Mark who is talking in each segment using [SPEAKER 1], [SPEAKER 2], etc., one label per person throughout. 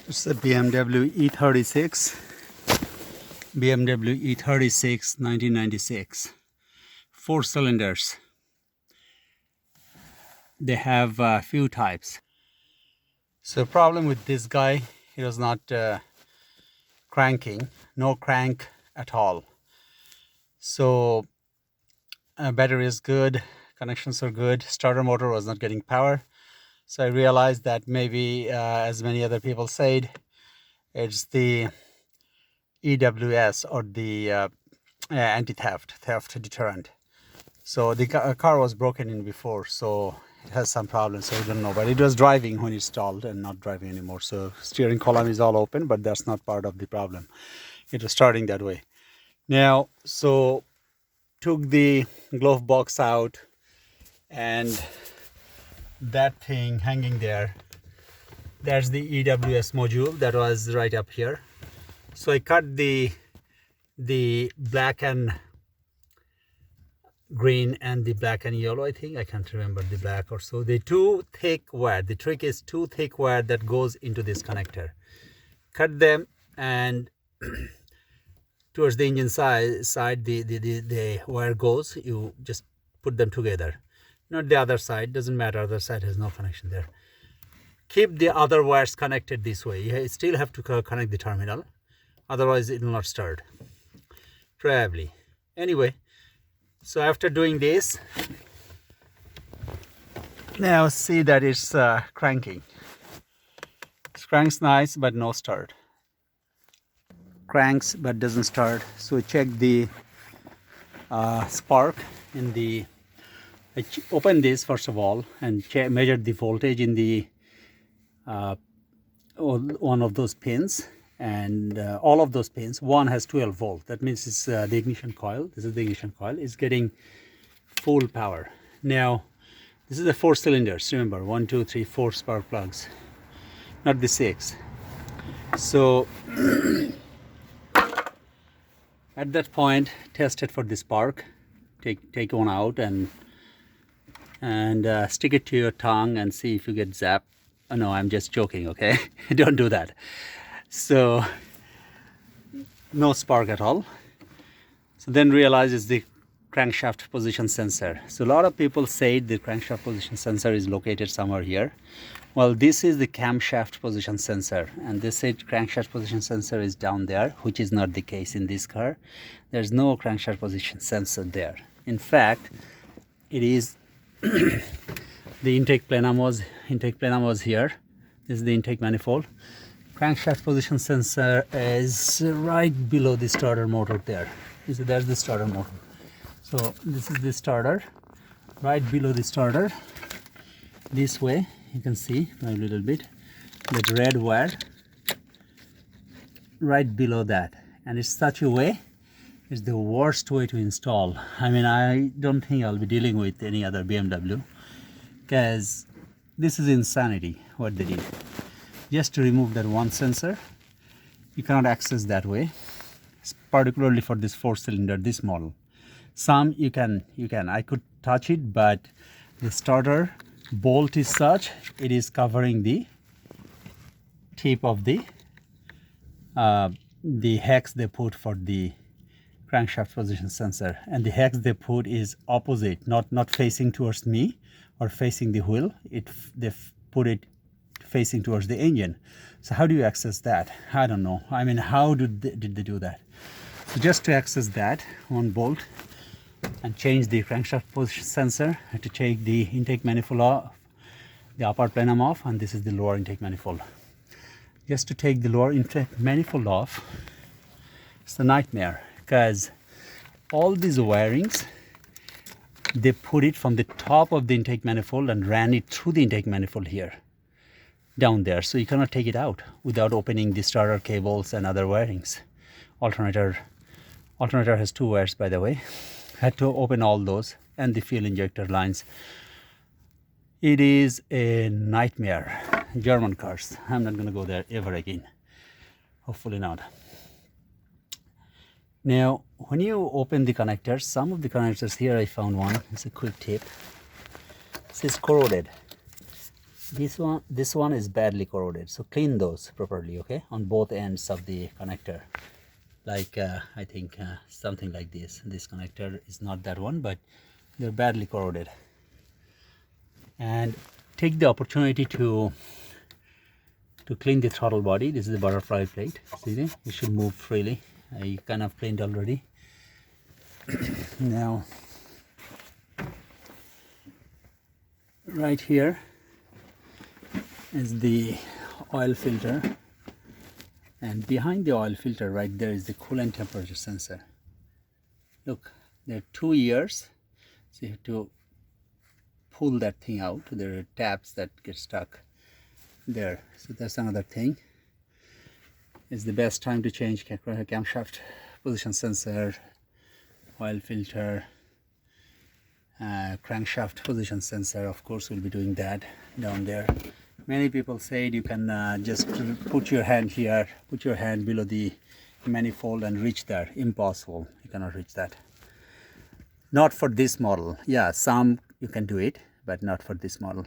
[SPEAKER 1] It's a BMW E36, BMW E36 1996, 4 cylinders. They have a few types. So problem with this guy, he was not cranking, no crank at all. So battery is good, connections are good, starter motor was not getting power. So I realized that maybe, as many other people said, it's the EWS, or the theft deterrent. So the car was broken in before, so it has some problems, so I don't know. But it was driving when it stalled and not driving anymore. So steering column is all open, but that's not part of the problem. It was starting that way. Now, so took the glove box out, and that thing hanging there, that's the EWS module that was right up here. So I cut the black and green and the black and yellow, I think. I can't remember the black or so. The two thick wire, the trick is two thick wire that goes into this connector. Cut them, and towards the engine side the wire goes, you just put them together. Not the other side, doesn't matter, other side has no connection there. Keep the other wires connected this way. You still have to connect the terminal, otherwise it will not start, probably. Anyway, so after doing this, now see that it's cranking. It cranks nice, but no start. Cranks but doesn't start. So check the spark in the. I opened this first of all and measured the voltage in the one of those pins, and all of those pins, one has 12 volt. That means it's the ignition coil. This is the ignition coil. It's getting full power. Now this is the 4 cylinders. Remember, 1, 2, 3, 4 spark plugs, not the 6. So at that point, test it for the spark. Take one out and stick it to your tongue and see if you get zapped. Oh, no, I'm just joking, okay? Don't do that. So no spark at all. So then realize it's the crankshaft position sensor. So a lot of people say the crankshaft position sensor is located somewhere here. Well, this is the camshaft position sensor, and they said crankshaft position sensor is down there, which is not the case in this car. There's no crankshaft position sensor there. In fact, it is the intake plenum was here. This is the intake manifold. Crankshaft position sensor is right below the starter motor there. There's the starter motor. So this is the starter, right below the starter. This way, you can see a little bit that red wire right below that, and it's such a way. It's the worst way to install. I mean, I don't think I'll be dealing with any other BMW, because this is insanity what they did. Just to remove that one sensor, you cannot access that way. It's particularly for this 4 cylinder, this model. Some you can, I could touch it, but the starter bolt is such, it is covering the tip of the hex they put for the crankshaft position sensor, and the hex they put is opposite, not facing towards me or facing the wheel. They put it facing towards the engine. So how do you access that? I don't know. I mean, how did they do that? So just to access that, one bolt, and change the crankshaft position sensor, I have to take the intake manifold off, the upper plenum off, and this is the lower intake manifold. Just to take the lower intake manifold off, it's a nightmare, because all these wirings, they put it from the top of the intake manifold and ran it through the intake manifold here, down there. So you cannot take it out without opening the starter cables and other wirings. Alternator has 2 wires, by the way. Had to open all those, and the fuel injector lines. It is a nightmare. German cars. I'm not going to go there ever again. Hopefully not. Now, when you open the connectors, some of the connectors here, I found one. It's a quick tip. It says corroded. This one is badly corroded, so clean those properly, okay, on both ends of the connector. Like I think something like this connector is not that one, but they're badly corroded. And take the opportunity to clean the throttle body. This is the butterfly plate, see, it should move freely. I kind of cleaned already. Now right here is the oil filter, and behind the oil filter right there is the coolant temperature sensor. Look, there are 2 ears, so you have to pull that thing out. There are tabs that get stuck there, so that's another thing. It's the best time to change camshaft position sensor, oil filter, crankshaft position sensor. Of course we'll be doing that down there. Many people said you can just put your hand here, put your hand below the manifold and reach there. Impossible, you cannot reach that. Not for this model. Yeah, some you can do it, but not for this model.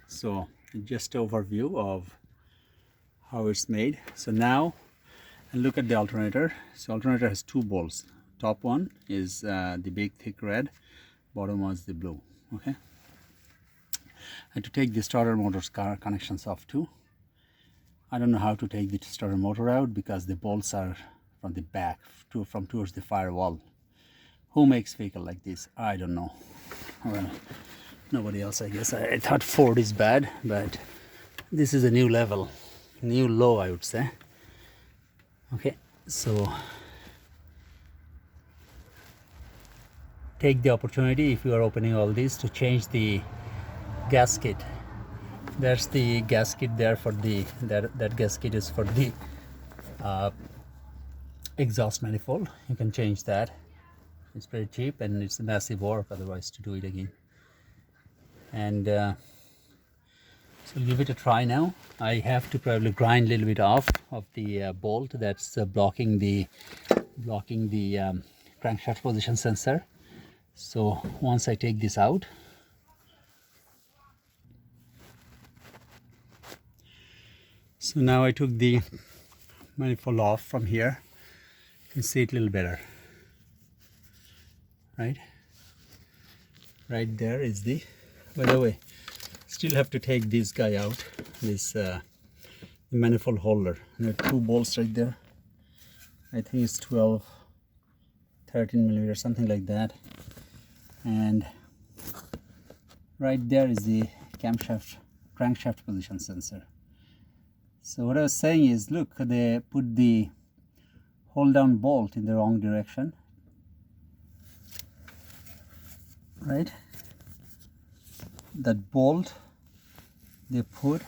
[SPEAKER 1] So just overview of how it's made. So now look at the alternator. So alternator has 2 bolts. Top one is the big thick red, bottom one is the blue, okay. And to take the starter motor's connections off too. I don't know how to take the starter motor out because the bolts are from the back, from towards the firewall. Who makes vehicle like this? I don't know. Well, nobody else, I guess. I thought Ford is bad, but this is a new level, new low, I would say. Okay, so take the opportunity, if you are opening all these, to change the gasket. There's the gasket there for the that gasket is for the exhaust manifold. You can change that. It's pretty cheap and it's a massive work otherwise to do it again. And so give it a try now. I have to probably grind a little bit off of the bolt that's blocking the crankshaft position sensor. So once I take this out, so now I took the manifold off from here. You can see it a little better, right? Right there is the, by the way, still have to take this guy out, this manifold holder. There are 2 bolts right there. I think it's 12, 13 millimeters, something like that. And right there is the crankshaft position sensor. So what I was saying is, look, they put the hold down bolt in the wrong direction, right? That bolt they put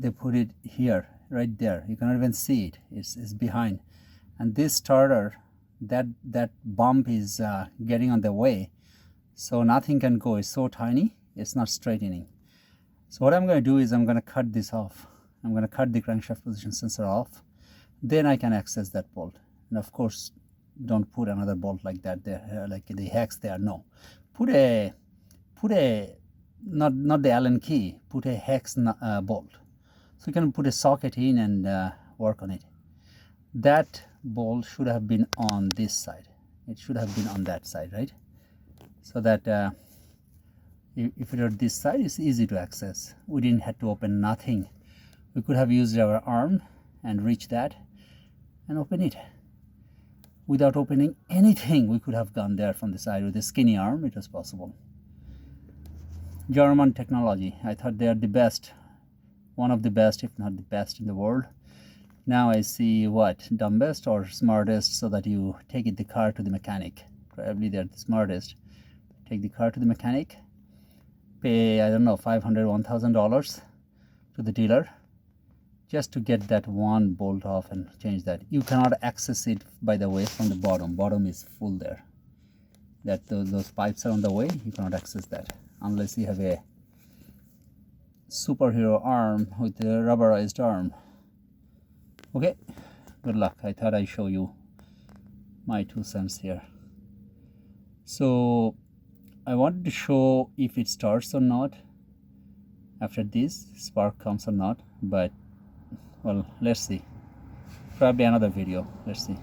[SPEAKER 1] it here, right there. You cannot even see it. It's behind. And this starter, that bump is getting on the way, so nothing can go. It's so tiny, it's not straightening. So what I'm going to do is I'm going to cut this off. I'm going to cut the crankshaft position sensor off. Then I can access that bolt. And of course, don't put another bolt like that there, like the hex there. No, put a not the Allen key. Put a hex bolt. So you can put a socket in and work on it. That bolt should have been on this side. It should have been on that side, right? So that if it were this side, it's easy to access. We didn't have to open nothing. We could have used our arm and reach that and open it. Without opening anything, we could have gone there from the side with a skinny arm. It was possible. German technology. I thought they are the best, one of the best, if not the best in the world. Now I see what, dumbest or smartest, so that you take the car to the mechanic. Probably they're the smartest. Take the car to the mechanic, pay, I don't know, $500, $1,000 to the dealer just to get that one bolt off and change that. You cannot access it, by the way, from the bottom. Bottom is full there. That those pipes are on the way. You cannot access that unless you have a superhero arm with a rubberized arm. Okay, good luck. I thought I'd show you my 2 cents here. So I wanted to show if it starts or not after this, spark comes or not, but well, let's see. Probably another video. Let's see.